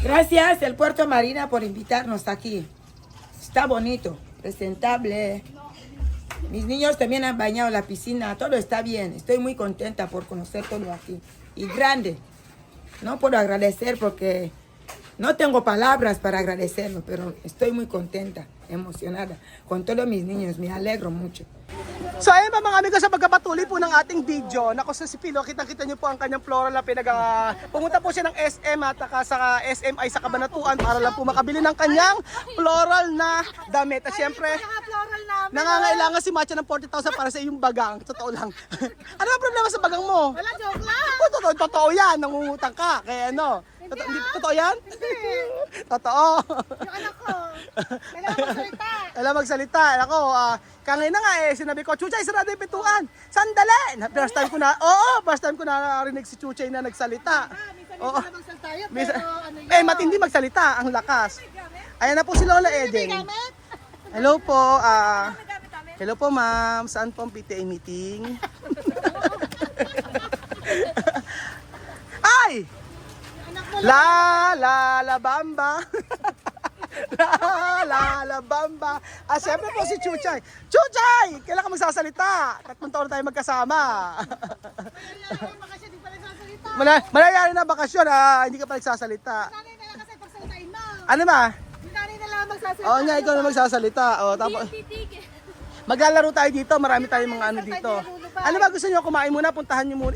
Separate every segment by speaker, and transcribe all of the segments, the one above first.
Speaker 1: Gracias el Puerto Marina por invitarnos aquí. Está bonito, presentable. Mis niños también han bañado la piscina, todo está bien. Estoy muy contenta por conocer todo aquí. Y grande. No puedo agradecer porque no tengo palabras para agradecerlo, pero estoy muy contenta, emocionada. Con todos mis niños, me alegro mucho.
Speaker 2: So ayun ba mga amigo, sa pagkapatuloy po ng ating video, nako sa si Pilo, kitang-kita niyo po ang kanyang floral na pumunta po siya ng SM at sa SMI sa Cabanatuan para lang po makabili ng kanyang floral na damit. At syempre, nangangailangan si Macha ng 40,000 para sa iyong bagang. Totoo lang. Ano ang problema sa bagang mo?
Speaker 3: Wala, joke lang.
Speaker 2: Totoo yan, nangungutang ka. Kaya ano, totoo yan? Totoo.
Speaker 3: Yung anak ko, kailangan magsalita.
Speaker 2: Alam magsalita. Ako, kangin na nga sinabi ko, Chuchay, sarado yung pintuan. Sandali! First time ko narinig si Chuchay na nagsalita. Oo.
Speaker 3: Minsan tayo,
Speaker 2: Misa-
Speaker 3: pero ano yun?
Speaker 2: matindi magsalita, ang lakas. Ayan na po si Lola Eden.
Speaker 3: Gamit?
Speaker 2: Hello po, hello po ma'am, saan po ang PTA meeting? Ay! La bamba. La bamba. Siyempre po si Chuchay. Chuchay! Kailan ka magsasalita? 3 taon na tayo magkasama.
Speaker 3: Baka siya di pa nagsasalita.
Speaker 2: Malayari na bakasyon, hindi ka pa nagsasalita.
Speaker 3: Nanay na lang kasi pagsalitain mo.
Speaker 2: Ano ba?
Speaker 3: Yung nanay na lang magsasalita.
Speaker 2: Oo nga, ikaw na magsasalita. Tapos, maglalaro tayo dito, marami tayong mga ano dito. Ano ba gusto niyo kumain muna? Puntahan niyo muna,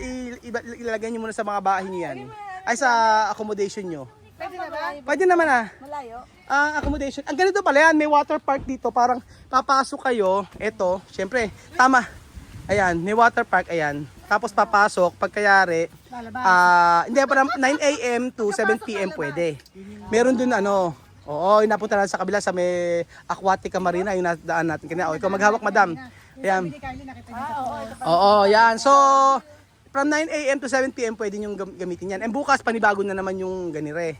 Speaker 2: ilalagay niyo muna sa mga bahay niyo yan. Ay sa accommodation niyo.
Speaker 3: Pwede na ba?
Speaker 2: Pwede naman
Speaker 3: Malayo.
Speaker 2: accommodation. Ang ganito pala yan, may water park dito. Parang papasok kayo, eto, syempre, tama. Ayan, may water park, ayan. Tapos papasok, pagkayari, hindi pa 9 a.m. to 7 p.m. pwede. Meron dun napunta natin sa kabila sa may Aquatica Marina, yung nadaan natin kanina. Ikaw maghawak, madam. Ayan. Oo, yan. So, from 9 a.m. to 7 p.m. pwede nyo gamitin yan. And bukas, panibago na naman yung ganire.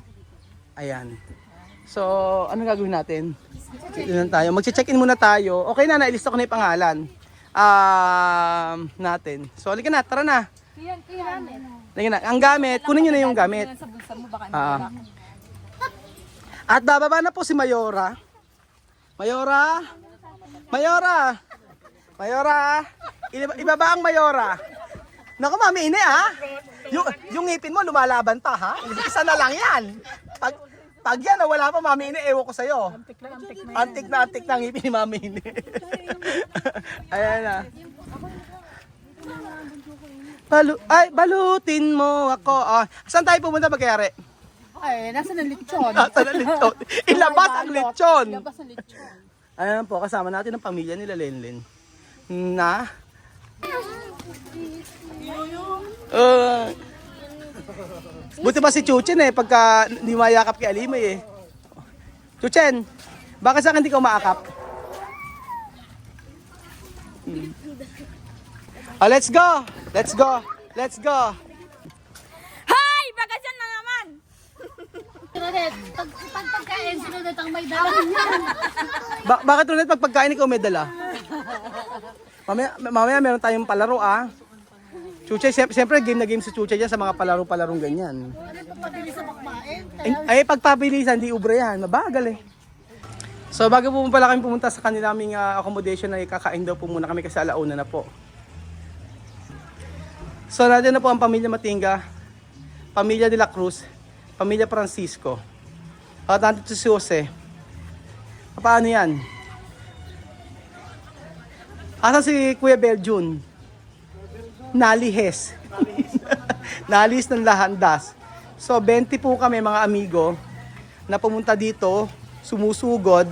Speaker 2: Ayan. So, ano gagawin natin? Yun tayo. Mag-check-in muna tayo. Okay na, nailista ko na yung pangalan. Natin. So, halika na, tara na. Halika na. Ang gamit, kunin nyo na yung gamit. At bababa na po si Mayora. Mayora! Ibaba ang Mayora. Naku, Mami Ine, yung ngipin mo lumalaban pa, ha? Isa na lang yan. Pag yan, wala pa, Mami Ine, ewan ko sa'yo. Antik na ang ngipin ni Mami Ine. Ayan na. Balutin mo ako. Saan tayo pumunta magkayari?
Speaker 3: Ay, nasa ng lechon.
Speaker 2: Nasa ng lechon. Ilabas ang lechon.
Speaker 3: Ilabas ang lechon.
Speaker 2: Ayan po, kasama natin ang pamilya nila Lenlen. Na? Buti ba si Chuchen pagka hindi mayakap kay Alimay Chuchen, baka sa akin hindi ka umaakap? Let's go!
Speaker 4: Hi! Bakasyon na naman!
Speaker 3: Rodet, pagkain, sinunod ang may dala.
Speaker 2: Bakit ulit pag pagkain ikaw may dala? Mamaya meron tayong palaro Chuchay, siyempre game na game si Chuchay dyan sa mga palaro-palarong ganyan.
Speaker 3: Pagpabilis sa makmain.
Speaker 2: Pagpabilisan, di ubra yan. Mabagal So bago po pala kami pumunta sa kanilang accommodation na kakain daw po muna kami kasi alauna na po. So natin na po ang pamilya Matinga, pamilya de la Cruz, pamilya Francisco. At nandito si Jose. Paano yan? Asan si Kuya Beljun? Nalihes. Nalis ng lahandas. So 20 po kami mga amigo na pumunta dito, sumusugod.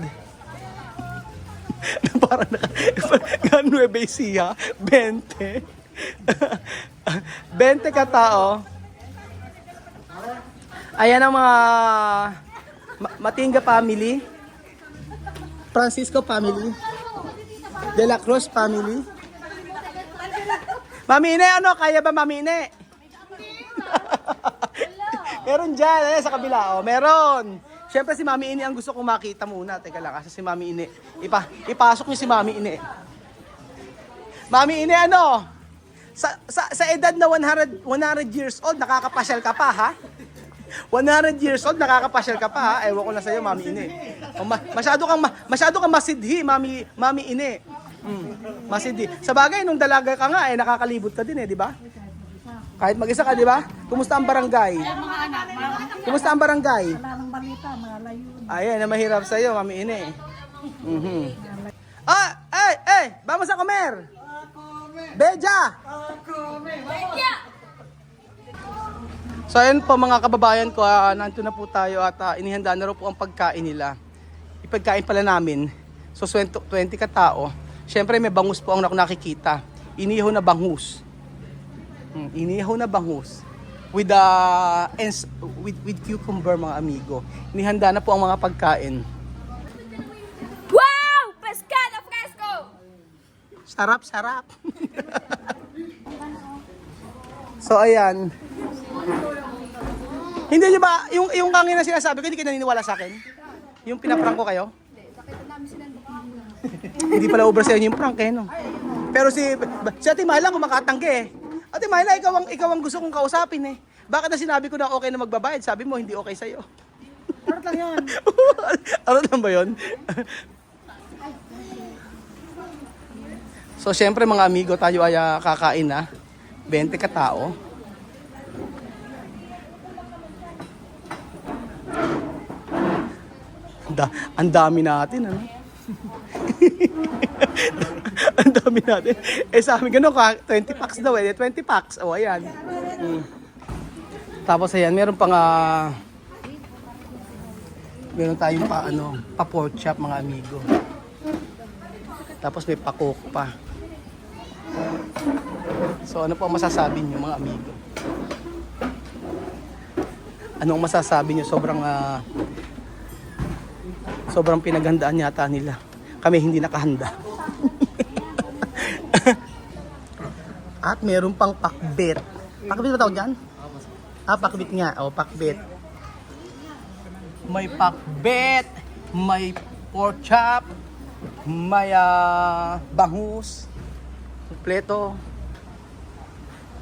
Speaker 2: Parang Nueva Ecija, 20. 20 katao. Ayan ang mga Matinga family, Francisco family, De La Cruz family. Mami Ine, kaya ba Mami Ine? Meron dyan, sa kabila, meron. Siyempre si Mami Ine ang gusto kong makita muna. Teka lang, kasi si Mami Ine, ipasok niyo si Mami Ine. Mami Ine, sa edad na 100 years old, nakakapasyal ka pa, ha? 100 years old, nakakapasyal ka pa ha. Ewan ko na sa'yo, Mami Ine. O, masyado kang masidhi, Mami Ine. Masidhi. Sa bagay, nung dalaga ka nga, nakakalibot ka din di ba? Kahit mag-isa ka, di ba? Kumusta ang barangay? Kumusta ang barangay?
Speaker 3: Wala nang balita, malayo.
Speaker 2: Ayan, na mahirap sa'yo, Mami Ine. Vamos a comer! Beja! So ayun po mga kababayan ko, nandito na po tayo at inihanda na rin po ang pagkain nila. Ipagkain pala namin. So 20 ka tao. Siyempre may bangus po ang nakikita. Inihaw na bangus. Inihaw na bangus. With with cucumber mga amigo. Inihanda na po ang mga pagkain.
Speaker 4: Wow! Pescado fresco!
Speaker 2: Sarap, sarap. So ayan. Hindi niyo ba, yung kanina sinasabi ko, hindi kayo naniniwala sa akin? Yung pinaprank ko kayo? Hindi pala ubra sa inyo yung prank no? Pero si Ate Mahla kumakatanggi Ate Mahla, ikaw ang gusto kong kausapin Bakit na sinabi ko na okay na magbabayad? Sabi mo, hindi okay sa'yo.
Speaker 3: Arot lang yun.
Speaker 2: Arot lang ba yun? So, syempre mga amigo, tayo ay kakain na. 20 ka tao. Ang dami natin, ano? Ang dami natin. Sa amin gano'n ka, 20 packs daw 20 packs. O, ayan. Tapos, ayan, meron pang meron tayong pa pork chop, mga amigo. Tapos may pa-coke pa. So, ano po ang masasabi niyo, mga amigo? Anong masasabi niyo? Sobrang pinaghandaan yata nila. Kami hindi nakahanda. At meron pang pakbet. Pakbet ba tawag dyan? Pakbet nga. Pakbet. May pakbet. May pork chop. May bangus. Kompleto.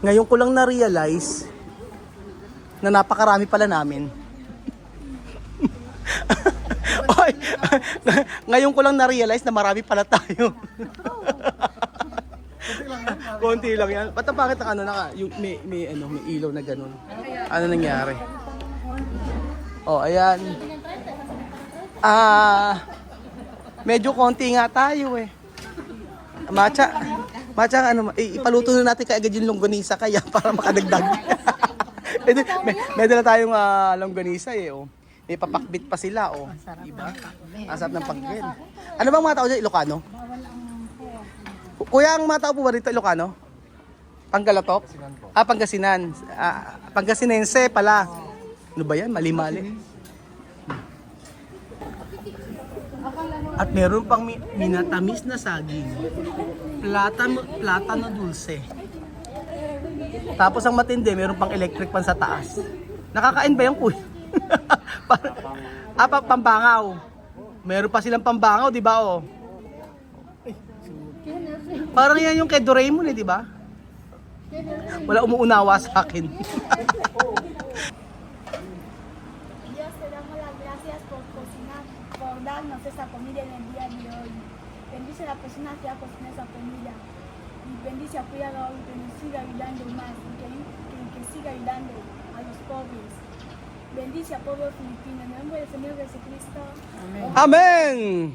Speaker 2: Ngayon ko lang na-realize na napakarami pala namin. Oy, ngayon ko lang na-realize na marami pala tayo. Konti lang yan. Ba't bakit yung may ilaw na ganun? Ano nangyari? Ayan. Medyo konti nga tayo Matcha, ipaluto na natin kaagad yung longganisa kaya para makadagdag. May dala tayong longganisa May papakbit pa sila diba? Asap ng pakbit. Ano bang mga tao dyan? Ilocano? Kuya, ang mga tao po ba dito Ilocano? Panggalatop? Pangasinan. Pangasinense pala. Ano ba yan? Mali-mali. At meron pang minatamis na saging. Plata na dulce. Tapos ang matindi, meron pang electric pan sa taas. Nakakain ba yung kuya? Pambangaw. Meron pa silang pambangaw, di ba Parang yan yung kay Doraemon di ba? Wala umuunawa sa akin.
Speaker 5: Dios, te damos las gracias por cocinar, por darnos esa comida en el día de hoy. Bendice a la persona que ha cocinado esa comida. Y bendice a cuidar a que nos siga ayudando más y que siga ayudando a los pobres. Bendice a pueblo filipino. En el nombre del Señor Jesucristo.
Speaker 2: Amen!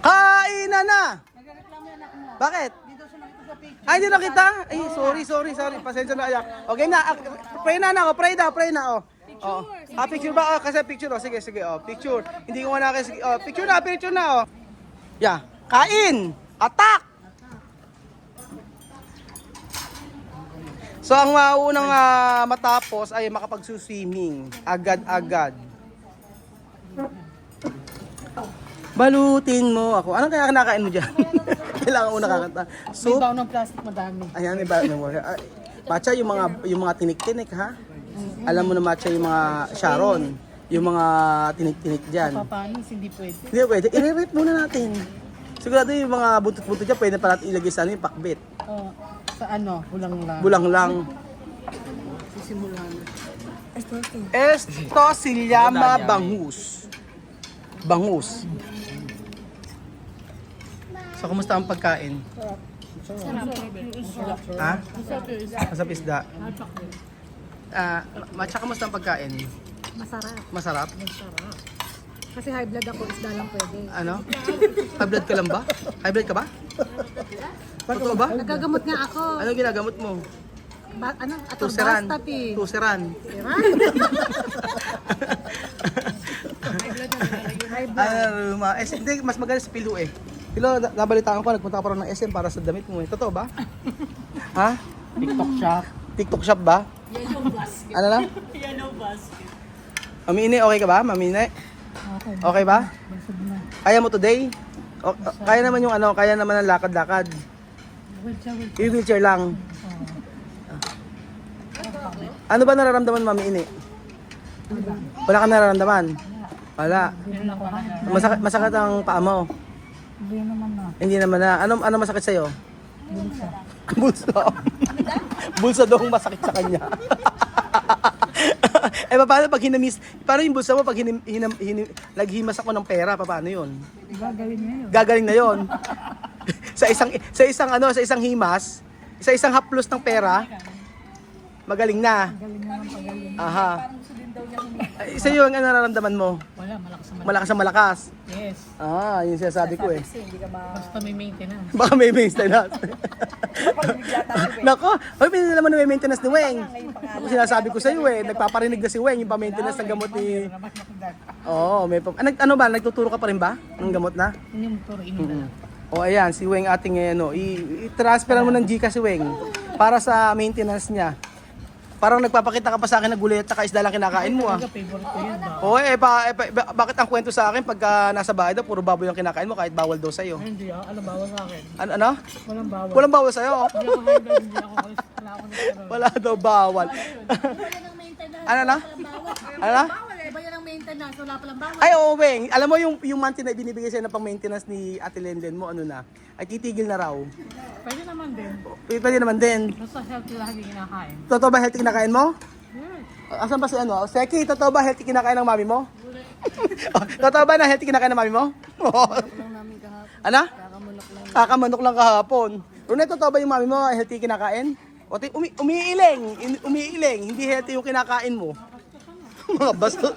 Speaker 2: Kainan na! Bakit? Ay, hindi nakita? Ay, sorry. Pasensya na ayak. Okay na, pray na ako. Pray na. Picture ba? Kasi picture. Sige. Picture. Hindi ko na kasi. Picture na. Yeah. Kain! Attack! So, ang unang matapos ay makapagsuswimming. Agad-agad. Balutin mo ako. Anong kaya kinakain mo dyan? Kailangan una kakanta.
Speaker 3: May baon ng plastic madami.
Speaker 2: Ayan, may baon mo. Matcha, yung mga tinik-tinik, ha? Alam mo na matcha yung mga Sharon. Yung mga tinik-tinik dyan.
Speaker 3: Papanis, hindi pwede.
Speaker 2: Hindi pwede. I-rate muna natin. Sigurado yung mga butot-butot dyan, pwede pa natin ilagay sa yung pakbit.
Speaker 3: Sa bulang lang.
Speaker 2: Bulang lang. Esto se llama bangus. Bangus. So, kumusta ang pagkain? Ha? Masarap isda. Matcha, kumusta ang pagkain?
Speaker 3: Masarap.
Speaker 2: Masarap?
Speaker 3: Kasi high blood ako, isda lang pwede.
Speaker 2: Ano? High blood ka lang ba? High blood ka ba? Totoo ba?
Speaker 3: Nagagamot nga ako.
Speaker 2: Ano ginagamot mo? Tuseran.
Speaker 3: Atorvastatin.
Speaker 2: Tuseran.
Speaker 3: High blood.
Speaker 2: Hindi, mas magaling sa Pilo eh. Pilo, nabalitaan ko, nagpunta ka pa rin ng SM para sa damit mo eh. Totoo ba? Ha?
Speaker 6: TikTok shop.
Speaker 2: TikTok shop ba? Ano na? Mamini, okay ka ba? Mamini? Okay ba? Kaya mo today? Kaya naman yung ano, kaya naman ang lakad-lakad. Wheelchair lang. Ano ba nararamdaman, Mami Ini? Wala ka nararamdaman? Wala. Masakit ang paa mo? Hindi naman na. Ano masakit sa'yo? Bulsa. Bulsa daw ang masakit sa kanya. Paano pag paano yung bulsa mo pag naghimas ako ng pera, paano yun? Gagaling na yun. sa isang himas, sa isang haplos ng pera, magaling na. Aha. Isa yung nararamdaman mo?
Speaker 6: Wala,
Speaker 2: Malakas ang malakas.
Speaker 6: Yes.
Speaker 2: Yun sinasabi ko eh.
Speaker 6: Basta may maintenance.
Speaker 2: Baka may maintenance. Nako, hindi naman may maintenance ni Weng. Ako sinasabi ko sa iyo eh, nagpaparinig na si Weng yung pa-maintenance ng gamot ni... Ano ba, nagtuturo ka pa rin ba ng gamot na?
Speaker 6: Yun yung turo ino.
Speaker 2: Ayan, si Weng ating i-transferan mo ng Gcash si Weng para sa maintenance niya. Parang nagpapakita ka pa sa akin na gulay at saka isda lang kinakain mo ah.
Speaker 6: Favorite ko yun ba?
Speaker 2: Bakit ang kwento sa akin pagka nasa bahay daw, puro baboy ang kinakain mo kahit bawal daw sa'yo?
Speaker 6: Hindi ako, bawal sa akin.
Speaker 2: Ano?
Speaker 6: Walang bawal.
Speaker 2: Walang bawal sa'yo?
Speaker 6: Hindi ako high blood, hindi ako wala ako ng
Speaker 2: Wala daw bawal. Ano na? Ano na?
Speaker 3: Iba yan ang maintenance, wala palang bawal.
Speaker 2: Ay, oo, Weng. Alam mo yung monthly na binibigay sa'yo na pang maintenance ni Ate Lenden mo, ano na? Ay, titigil na raw.
Speaker 6: Pwede naman din.
Speaker 2: Pwede naman din.
Speaker 6: Basta healthy lagi kinakain.
Speaker 2: Totoo ba healthy kinakain mo? Asan ba si ano? Seki, totoo ba healthy kinakain ng mami mo? Totoo ba na healthy kinakain ng mami mo? Ano? Kakamanok lang kahapon. Rune, totoo ba yung mami mo healthy kinakain? O, umiiling. Hindi healthy yung kinakain mo. Mga basto.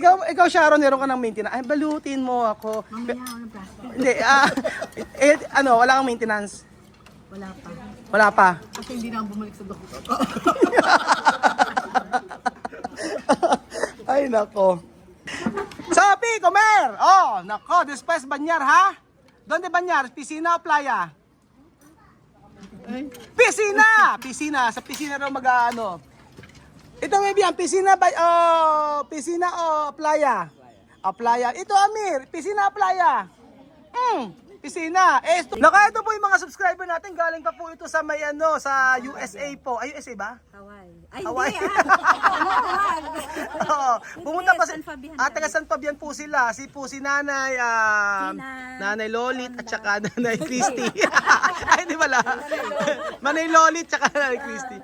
Speaker 2: Ikaw Sharon, meron ka ng maintenance. Ay, balutin mo ako. Hindi, wala kang maintenance. Wala pa.
Speaker 3: Kasi hindi na ako bumalik sa doktor.
Speaker 2: Ay, nako. Sophie, comer! Nako, después bañar, ha? ¿Dónde bañar? ¿Piscina o playa? Piscina! Piscina. Sa piscina raw mag-ano. Ito may biyan, piscina o playa? Playa. Ito Amir, piscina o playa? Piscina. Naka, ito po yung mga subscriber natin. Galing pa po ito sa may sa USA po. Ay, USA ba? Hawaii. Pumunta pa taga San Fabian po sila. Si Nanay, Nanay Lolit at saka Nanay Christy. Ay, di pala. Nanay Lolit at saka Nanay Christy.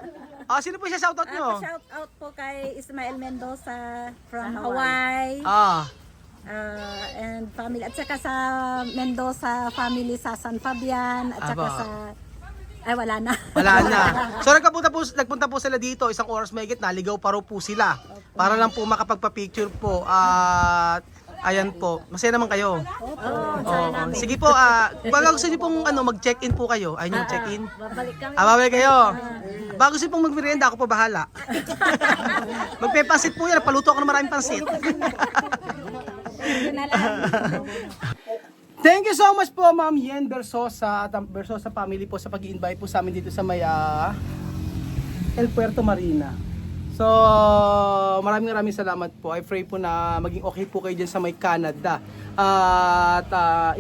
Speaker 2: Sino po siya shoutout nyo?
Speaker 4: Shout out po kay Ismael Mendoza from Hawaii. And family. At saka sa Mendoza family sa San Fabian. At saka sa... Ay, wala na.
Speaker 2: Wala na. So nagpunta po sila dito, isang oras mahigit, naligaw pa raw po sila. Para lang po makapagpa-picture po. At ayan po, masaya naman kayo. Sige po, bago gusto niyo pong mag-check-in po kayo. Ayun yung check-in.
Speaker 4: Babalik kami.
Speaker 2: Babalik kayo. Bago gusto niyo pong mag-merienda, ako po bahala. Magpe-pansit po yan, paluto ako ng maraming pansit. Thank you so much po, Ma'am Yen Bersosa at Bersosa family po sa pag-i-invite po sa amin dito sa may El Puerto Marina. So, maraming salamat po. I pray po na maging okay po kayo dyan sa may Canada. At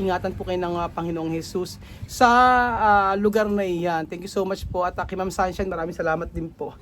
Speaker 2: ingatan po kayo ng Panginoong Jesus sa lugar na iyan. Thank you so much po. At kay Ma'am Sunshine, maraming salamat din po.